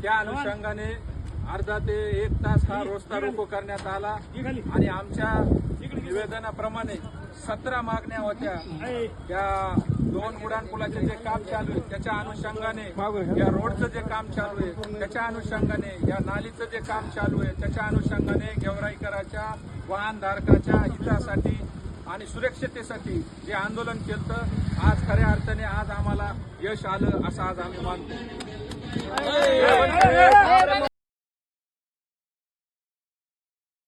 त्या अनुषंगाने अर्धा ते 1 तास हा रस्ता रोको करण्यात आला आणि आमच्या निवेदनाप्रमाणे 17 मागण्या होत्या। त्या 2 उड्डाणपुलाचे जे काम चालू आहे त्याच्या अनुषंगाने, या रोडचं जे काम चालू आहे त्याच्या अनुषंगाने, या नालीचं जे काम चालू आहे त्याच्या अनुषंगाने गेवराईकरांच्या वाहनधारकाच्या हितासाठी आणि सुरक्षिततेसाठी जे आंदोलन केलं, आज खऱ्या अर्थाने आज आम्हाला यश आलं असं आज आम्ही मानतो।